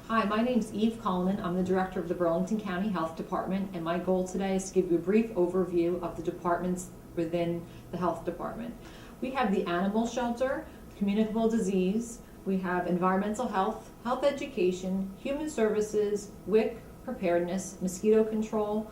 Hi, my name's Eve Coleman. I'm the director of the Burlington County Health Department, and my goal today is to give you a brief overview of the departments within the health department. We have the animal shelter, communicable disease, we have environmental health, health education, human services, WIC, preparedness, mosquito control,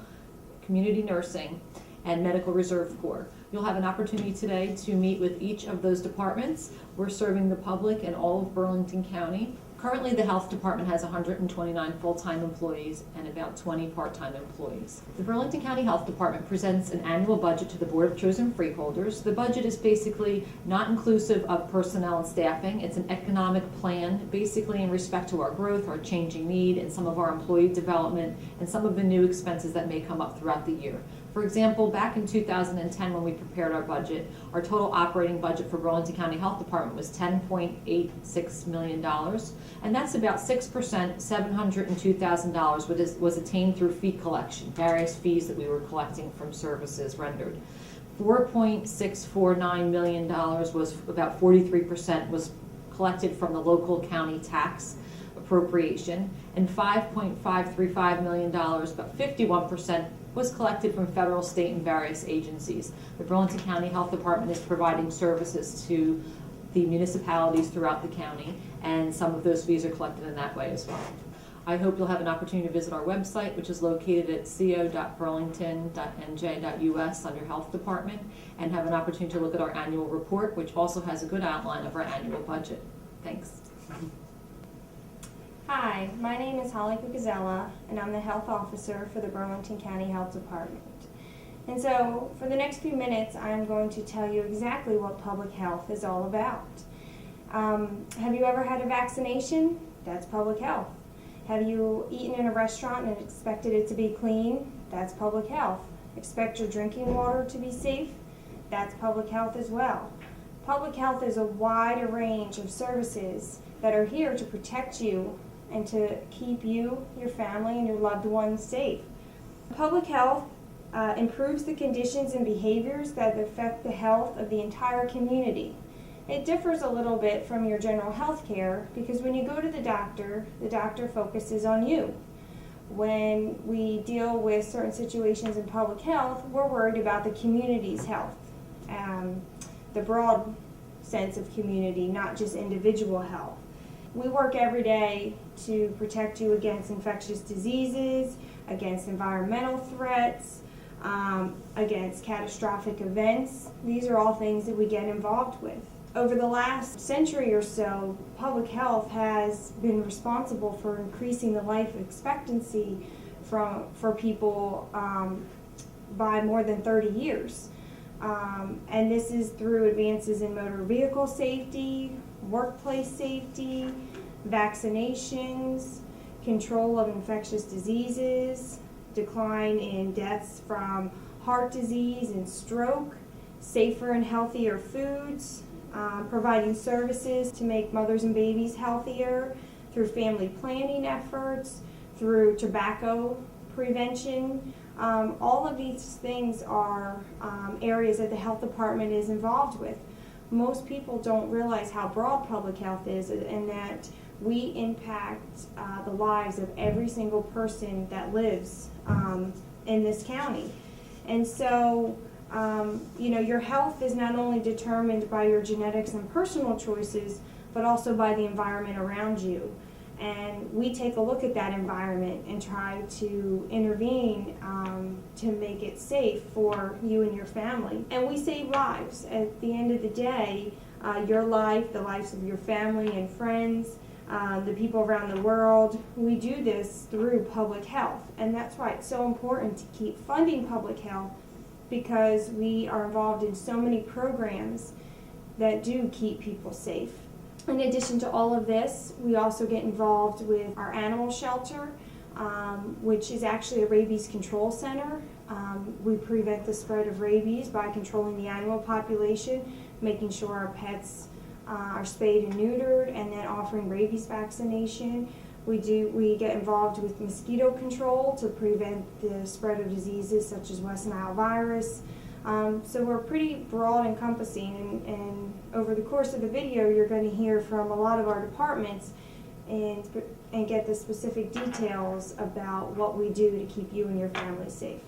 community nursing, and medical reserve corps. You'll have an opportunity today to meet with each of those departments. We're serving the public in all of Burlington County. Currently, the health department has 129 full-time employees and about 20 part-time employees. The Burlington County Health Department presents an annual budget to the Board of Chosen Freeholders. The budget is basically not inclusive of personnel and staffing. It's an economic plan, basically in respect to our growth, our changing need, and some of our employee development, and some of the new expenses that may come up throughout the year. For example, back in 2010 when we prepared our budget, our total operating budget for Burlington County Health Department was $10.86 million, and that's about 6%, $702,000 was attained through fee collection, various fees that we were collecting from services rendered. $4.649 million was about 43% was collected from the local county tax appropriation, and $5.535 million, about 51%, was collected from federal, state, and various agencies. The Burlington County Health Department is providing services to the municipalities throughout the county, and some of those fees are collected in that way as well. I hope you'll have an opportunity to visit our website, which is located at co.burlington.nj.us under Health Department, and have an opportunity to look at our annual report, which also has a good outline of our annual budget. Thanks. Hi, my name is Holly Cucuzella, and I'm the health officer for the Burlington County Health Department. And so, for the next few minutes, I'm going to tell you exactly what public health is all about. Have you ever had a vaccination? That's public health. Have you eaten in a restaurant and expected it to be clean? That's public health. Expect your drinking water to be safe? That's public health as well. Public health is a wide range of services that are here to protect you and to keep you, your family, and your loved ones safe. Public health improves the conditions and behaviors that affect the health of the entire community. It differs a little bit from your general health care because when you go to the doctor focuses on you. When we deal with certain situations in public health, we're worried about the community's health, the broad sense of community, not just individual health. We work every day to protect you against infectious diseases, against environmental threats, against catastrophic events. These are all things that we get involved with. Over the last century or so, public health has been responsible for increasing the life expectancy for people by more than 30 years. And this is through advances in motor vehicle safety, workplace safety, vaccinations, control of infectious diseases, decline in deaths from heart disease and stroke, safer and healthier foods, providing services to make mothers and babies healthier through family planning efforts, through tobacco prevention. All of these things are areas that the health department is involved with. Most people don't realize how broad public health is and that we impact the lives of every single person that lives in this county. And so, your health is not only determined by your genetics and personal choices, but also by the environment around you. And we take a look at that environment and try to intervene to make it safe for you and your family. And we save lives. At the end of the day, your life, the lives of your family and friends, the people around the world, we do this through public health. And that's why it's so important to keep funding public health, because we are involved in so many programs that do keep people safe. In addition to all of this, we also get involved with our animal shelter, which is actually a rabies control center. We prevent the spread of rabies by controlling the animal population, making sure our pets are spayed and neutered, and then offering rabies vaccination. We get involved with mosquito control to prevent the spread of diseases such as West Nile virus. So we're pretty broad encompassing, and over the course of the video you're going to hear from a lot of our departments, and and get the specific details about what we do to keep you and your family safe.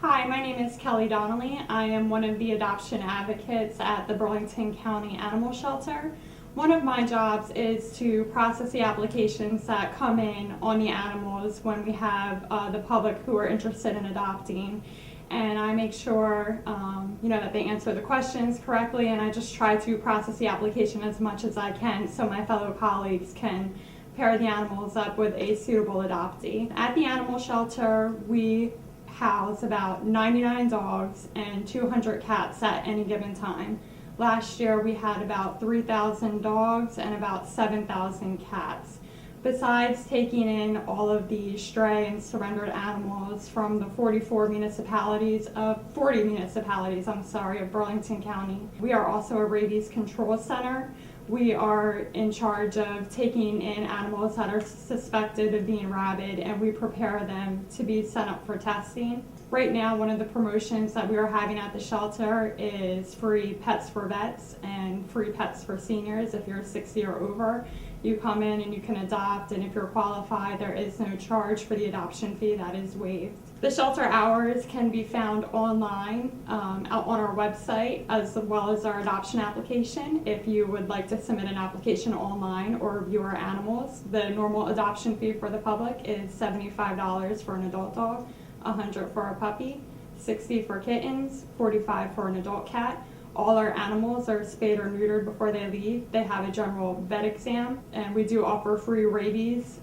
Hi, my name is Kelly Donnelly. I am one of the adoption advocates at the Burlington County Animal Shelter. One of my jobs is to process the applications that come in on the animals when we have the public who are interested in adopting. And I make sure that they answer the questions correctly, and I just try to process the application as much as I can so my fellow colleagues can pair the animals up with a suitable adoptee. At the animal shelter, we house about 99 dogs and 200 cats at any given time. Last year we had about 3,000 dogs and about 7,000 cats. Besides taking in all of the stray and surrendered animals from the 40 municipalities of Burlington County, we are also a rabies control center. We are in charge of taking in animals that are suspected of being rabid, and we prepare them to be sent up for testing. Right now, one of the promotions that we are having at the shelter is free pets for vets and free pets for seniors. If you're 60 or over, you come in and you can adopt, and if you're qualified, there is no charge for the adoption fee. That is waived. The shelter hours can be found online out on our website, as well as our adoption application. If you would like to submit an application online or view our animals, the normal adoption fee for the public is $75 for an adult dog, $100 for a puppy, $60 for kittens, $45 for an adult cat. All our animals are spayed or neutered before they leave. They have a general vet exam, and we do offer free rabies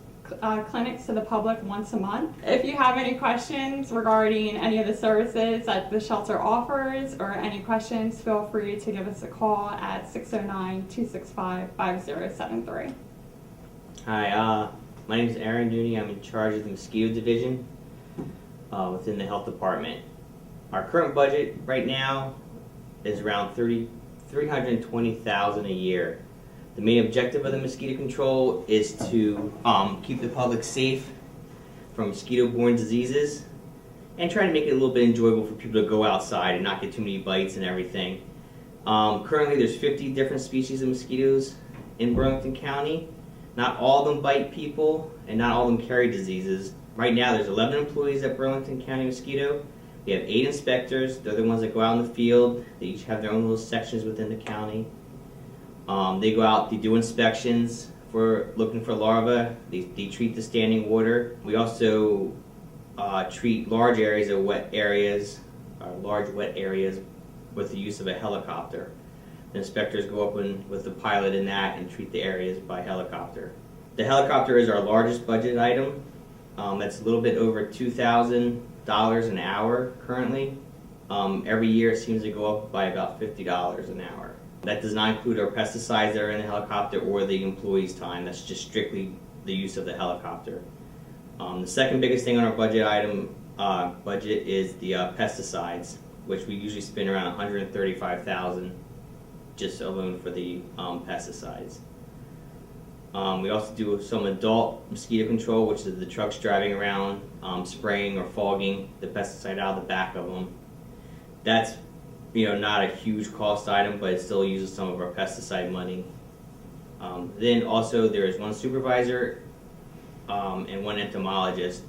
clinics to the public once a month. If you have any questions regarding any of the services that the shelter offers or any questions, feel free to give us a call at 609-265-5073. Hi, my name is Aaron Dooney. I'm in charge of the mosquito division within the health department. Our current budget right now is around $320,000 a year. The main objective of the mosquito control is to keep the public safe from mosquito-borne diseases and try to make it a little bit enjoyable for people to go outside and not get too many bites and everything. Currently there's 50 different species of mosquitoes in Burlington County. Not all of them bite people and not all of them carry diseases. Right now there's 11 employees at Burlington County Mosquito. We have 8 inspectors. They're the ones that go out in the field. They each have their own little sections within the county. They go out, they do inspections for looking for larvae. They treat the standing water. We also treat large areas of large wet areas with the use of a helicopter. The inspectors go up with the pilot in that and treat the areas by helicopter. The helicopter is our largest budget item. That's a little bit over $2,000 an hour currently. Every year it seems to go up by about $50 an hour. That does not include our pesticides that are in the helicopter or the employees' time. That's just strictly the use of the helicopter. The second biggest thing on our budget is the pesticides, which we usually spend around $135,000 just alone for the pesticides. We also do some adult mosquito control, which is the trucks driving around, spraying or fogging the pesticide out of the back of them. That's not a huge cost item, but it still uses some of our pesticide money. Then also there is one supervisor and one entomologist.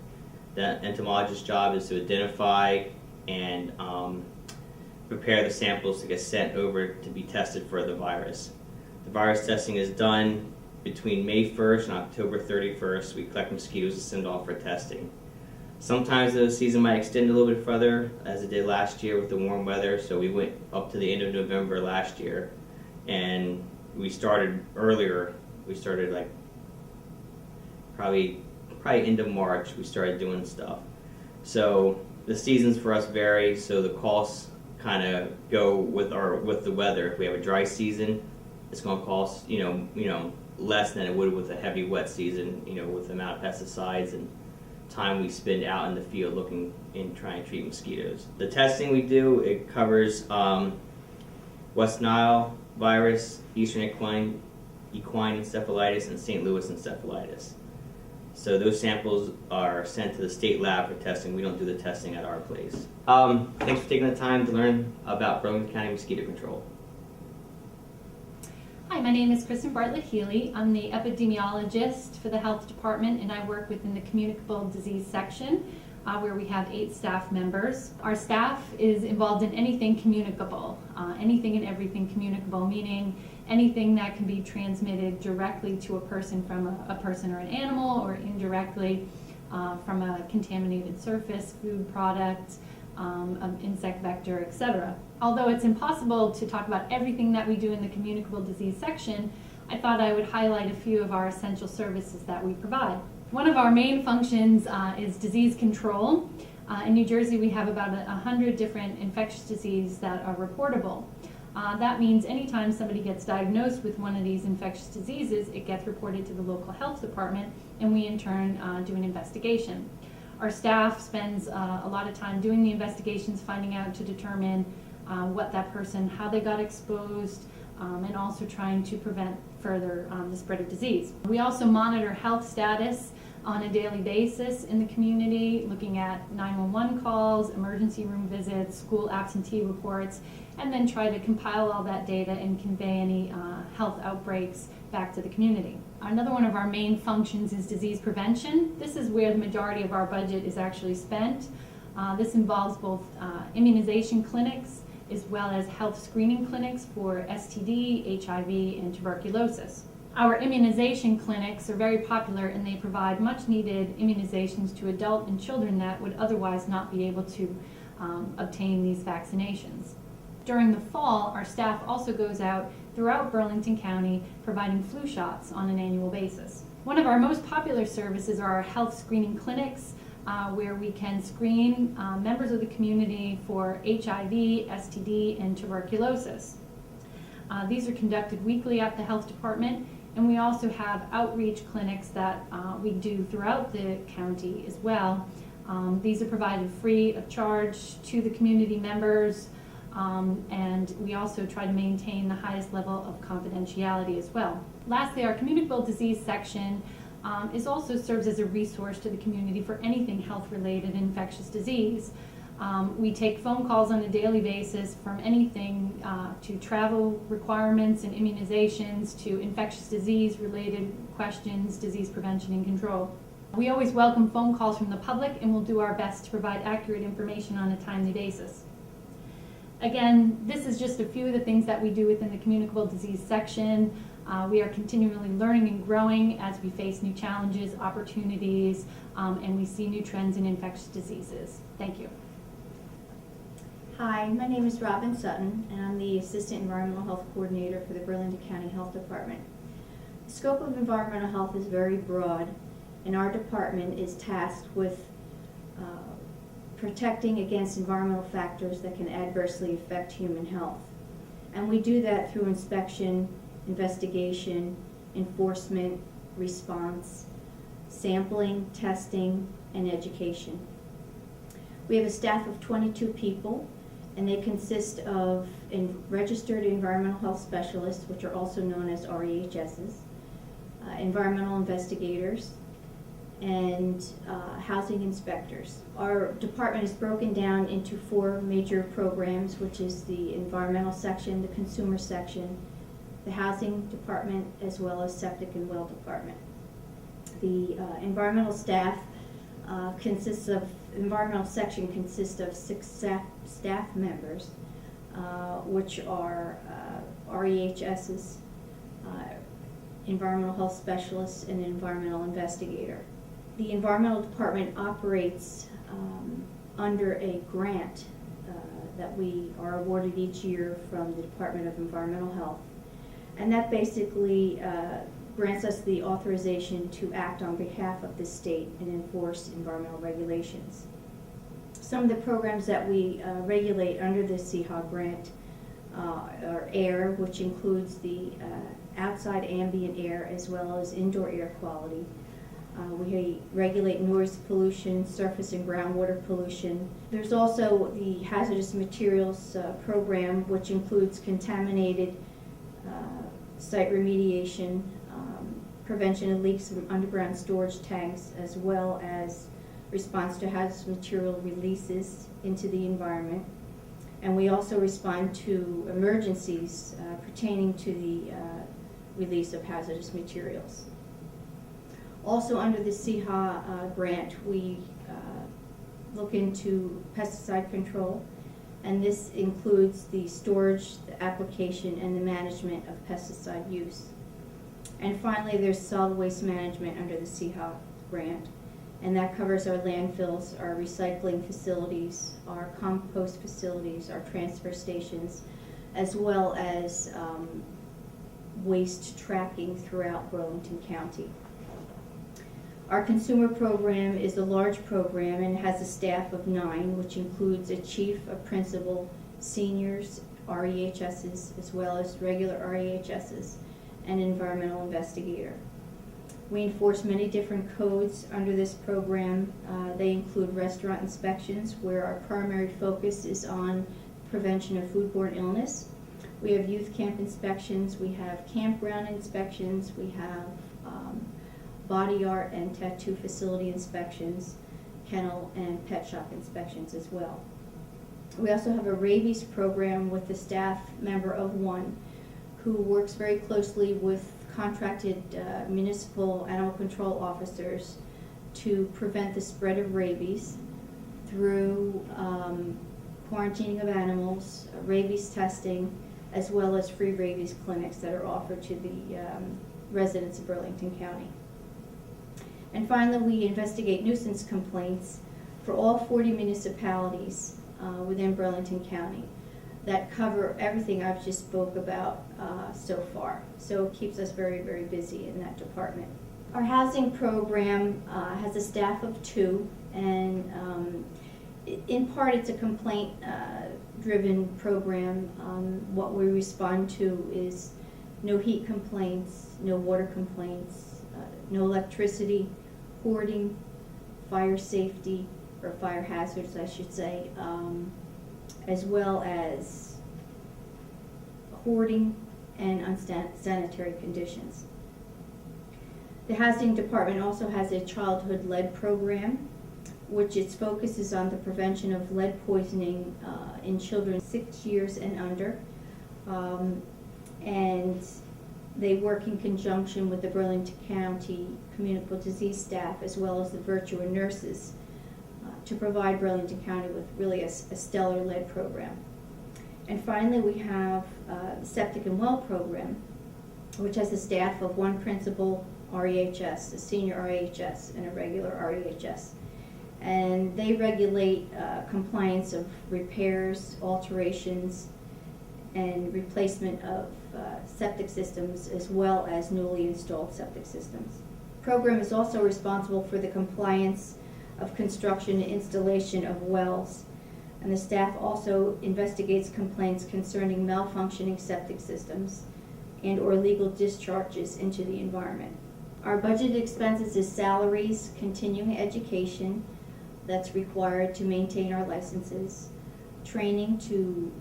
That entomologist's job is to identify and prepare the samples to get sent over to be tested for the virus. The virus testing is done between May 1st and October 31st. We collect mosquitoes and send off for testing. Sometimes the season might extend a little bit further, as it did last year with the warm weather, so we went up to the end of November last year, and we started earlier. We started like probably end of March we started doing stuff. So the seasons for us vary, so the costs kind of go with the weather. If we have a dry season, it's going to cost less than it would with a heavy wet season, with the amount of pesticides and time we spend out in the field looking and trying to treat mosquitoes. The testing we do, it covers West Nile virus, Eastern equine encephalitis, and St. Louis encephalitis. So those samples are sent to the state lab for testing. We don't do the testing at our place. Thanks for taking the time to learn about Burlington County Mosquito Control. Hi, my name is Kristen Bartlett-Healy. I'm the epidemiologist for the health department, and I work within the communicable disease section where we have 8 staff members. Our staff is involved in anything communicable, anything and everything communicable, meaning anything that can be transmitted directly to a person from a person or an animal, or indirectly from a contaminated surface, food product, an insect vector, etc. Although it's impossible to talk about everything that we do in the communicable disease section, I thought I would highlight a few of our essential services that we provide. One of our main functions is disease control. In New Jersey, we have about 100 different infectious diseases that are reportable. That means anytime somebody gets diagnosed with one of these infectious diseases, it gets reported to the local health department, and we in turn do an investigation. Our staff spends a lot of time doing the investigations, finding out to determine what that person, how they got exposed, and also trying to prevent further the spread of disease. We also monitor health status on a daily basis in the community, looking at 911 calls, emergency room visits, school absentee reports, and then try to compile all that data and convey any health outbreaks back to the community. Another one of our main functions is disease prevention. This is where the majority of our budget is actually spent. This involves both immunization clinics as well as health screening clinics for STD, HIV, and tuberculosis. Our immunization clinics are very popular, and they provide much needed immunizations to adult and children that would otherwise not be able to obtain these vaccinations. During the fall, our staff also goes out throughout Burlington County providing flu shots on an annual basis. One of our most popular services are our health screening clinics, where we can screen members of the community for HIV, STD, and tuberculosis. These are conducted weekly at the health department, and we also have outreach clinics that we do throughout the county as well. These are provided free of charge to the community members, and we also try to maintain the highest level of confidentiality as well. Lastly, our communicable disease section also serves as a resource to the community for anything health-related infectious disease. We take phone calls on a daily basis from anything to travel requirements and immunizations to infectious disease-related questions, disease prevention and control. We always welcome phone calls from the public, and we'll do our best to provide accurate information on a timely basis. Again, this is just a few of the things that we do within the communicable disease section. We are continually learning and growing as we face new challenges, opportunities, and we see new trends in infectious diseases. Thank you. Hi, my name is Robin Sutton, and I'm the Assistant Environmental Health Coordinator for the Burlington County Health Department. The scope of environmental health is very broad, and our department is tasked with protecting against environmental factors that can adversely affect human health. And we do that through inspection, investigation, enforcement, response, sampling, testing, and education. We have a staff of 22 people, and they consist of registered environmental health specialists, which are also known as REHSs, environmental investigators, and housing inspectors. Our department is broken down into 4 major programs, which is the environmental section, the consumer section, the housing department, as well as septic and well department. The environmental section consists of 6 staff members, which are REHSs, environmental health specialists, and an environmental investigator. The environmental department operates under a grant that we are awarded each year from the Department of Environmental Health. And that basically grants us the authorization to act on behalf of the state and enforce environmental regulations. Some of the programs that we regulate under the CEHA grant are air, which includes the outside ambient air as well as indoor air quality. We regulate noise pollution, surface and groundwater pollution. There's also the hazardous materials program, which includes contaminated site remediation, prevention of leaks from underground storage tanks, as well as response to hazardous material releases into the environment. And we also respond to emergencies pertaining to the release of hazardous materials. Also under the CHA grant, we look into pesticide control, and this includes the storage, the application, and the management of pesticide use. And finally, there's solid waste management under the CHA grant, and that covers our landfills, our recycling facilities, our compost facilities, our transfer stations, as well as waste tracking throughout Burlington County. Our consumer program is a large program and has a staff of 9, which includes a chief, a principal, seniors, REHSs, as well as regular REHSs, and an environmental investigator. We enforce many different codes under this program. They include restaurant inspections, where our primary focus is on prevention of foodborne illness. We have youth camp inspections, we have campground inspections, we have body art and tattoo facility inspections, kennel and pet shop inspections as well. We also have a rabies program with the staff member of 1 who works very closely with contracted municipal animal control officers to prevent the spread of rabies through quarantining of animals, rabies testing, as well as free rabies clinics that are offered to the residents of Burlington County. And finally, we investigate nuisance complaints for all 40 municipalities within Burlington County that cover everything I've just spoke about so far. So it keeps us very, very busy in that department. Our housing program has a staff of 2, and in part it's a complaint-driven program. What we respond to is no heat complaints, no water complaints, no electricity, hoarding, fire safety, or fire hazards, I should say, as well as hoarding and unsanitary conditions. The housing department also has a childhood lead program, which its focus is on the prevention of lead poisoning in children 6 years and under. And they work in conjunction with the Burlington County communicable disease staff, as well as the Virtua nurses, to provide Burlington County with really a stellar lead program. And finally, we have the septic and well program, which has a staff of 1 principal REHS, a senior REHS, and a regular REHS. And they regulate compliance of repairs, alterations, and replacement of septic systems, as well as newly installed septic systems. The program is also responsible for the compliance of construction and installation of wells, and the staff also investigates complaints concerning malfunctioning septic systems and or legal discharges into the environment. Our budgeted expenses is salaries, continuing education that's required to maintain our licenses, training to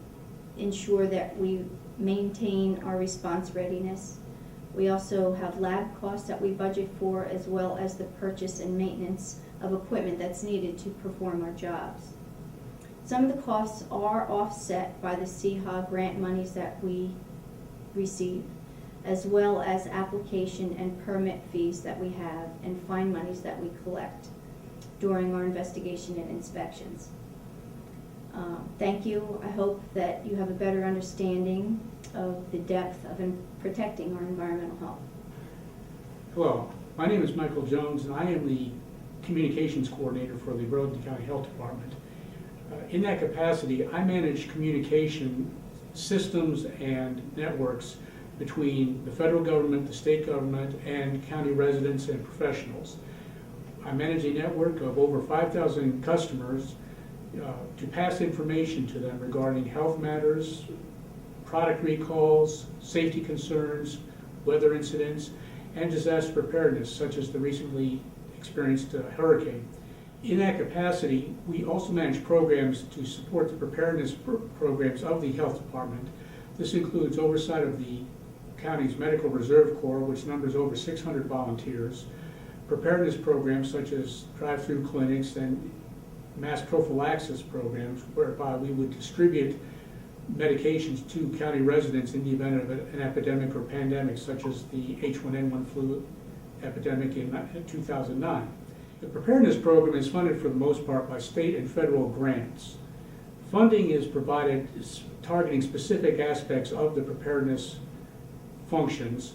ensure that we maintain our response readiness. We also have lab costs that we budget for, as well as the purchase and maintenance of equipment that's needed to perform our jobs. Some of the costs are offset by the CHA grant monies that we receive, as well as application and permit fees that we have and fine monies that we collect during our investigation and inspections. Thank you. I hope that you have a better understanding of the depth of protecting our environmental health. Hello, my name is Michael Jones, and I am the Communications Coordinator for the Burlington County Health Department. In that capacity, I manage communication systems and networks between the federal government, the state government, and county residents and professionals. I manage a network of over 5,000 customers to pass information to them regarding health matters, product recalls, safety concerns, weather incidents, and disaster preparedness, such as the recently experienced hurricane. In that capacity, we also manage programs to support the preparedness programs of the health department. This includes oversight of the county's Medical Reserve Corps, which numbers over 600 volunteers, preparedness programs such as drive-through clinics and mass prophylaxis programs, whereby we would distribute medications to county residents in the event of an epidemic or pandemic such as the H1N1 flu epidemic in 2009. The preparedness program is funded for the most part by state and federal grants. Funding is provided targeting specific aspects of the preparedness functions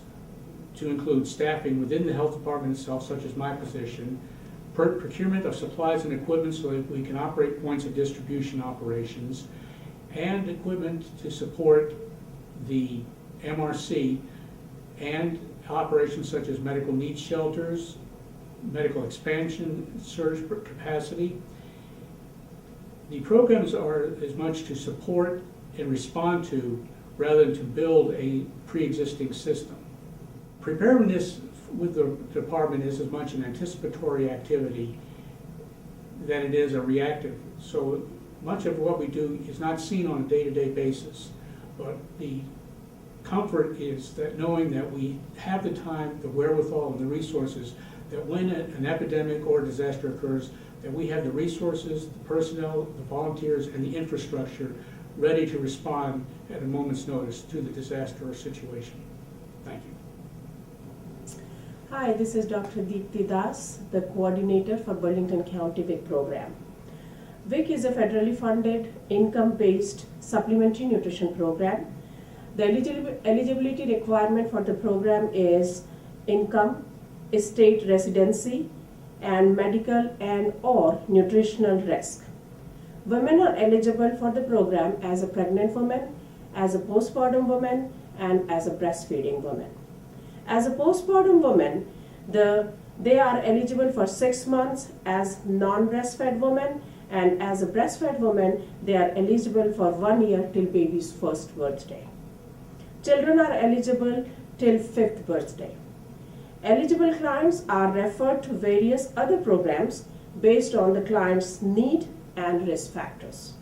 to include staffing within the health department itself, such as my position, procurement of supplies and equipment so that we can operate points of distribution operations, and equipment to support the MRC and operations such as medical needs shelters, medical expansion, surge capacity. The programs are as much to support and respond to rather than to build a pre-existing system. Preparedness with the department is as much an anticipatory activity than it is a reactive. So much of what we do is not seen on a day-to-day basis, but the comfort is that knowing that we have the time, the wherewithal, and the resources, that when an epidemic or disaster occurs, that we have the resources, the personnel, the volunteers, and the infrastructure ready to respond at a moment's notice to the disaster or situation. Thank you. Hi, this is Dr. Deepthi Das, the coordinator for Burlington County WIC program. WIC is a federally funded, income-based supplementary nutrition program. The eligibility requirement for the program is income, state residency, and medical and or nutritional risk. Women are eligible for the program as a pregnant woman, as a postpartum woman, and as a breastfeeding woman. As a postpartum woman, they are eligible for 6 months as non-breastfed women, and as a breastfed woman, they are eligible for 1 year till baby's first birthday. Children are eligible till 5th birthday. Eligible clients are referred to various other programs based on the client's need and risk factors.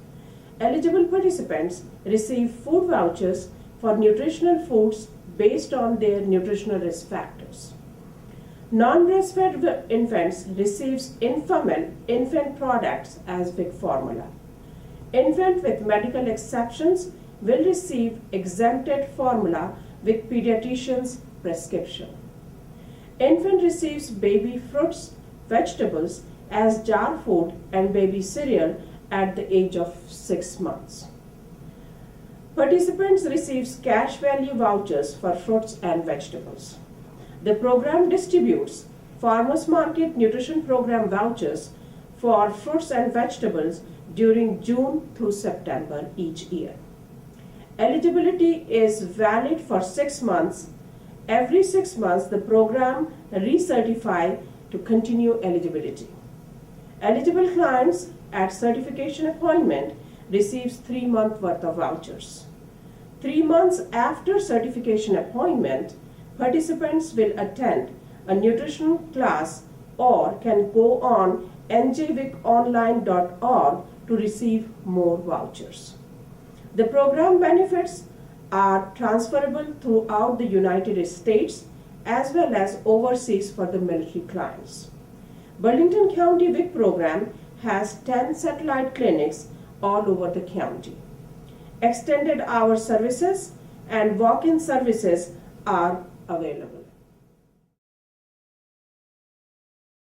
Eligible participants receive food vouchers for nutritional foods based on their nutritional risk factors. Non-breastfed infants receives infant products as WIC formula. Infant with medical exceptions will receive exempted formula with pediatrician's prescription. Infant receives baby fruits, vegetables as jar food and baby cereal at the age of 6 months. Participants receive cash value vouchers for fruits and vegetables. The program distributes Farmers Market Nutrition Program vouchers for fruits and vegetables during June through September each year. Eligibility is valid for 6 months. Every 6 months, the program recertifies to continue eligibility. Eligible clients at certification appointment receives 3-month worth of vouchers. 3 months after certification appointment, participants will attend a nutritional class or can go on njwiconline.org to receive more vouchers. The program benefits are transferable throughout the United States as well as overseas for the military clients. Burlington County WIC program has 10 satellite clinics all over the county. Extended hour services and walk-in services are available.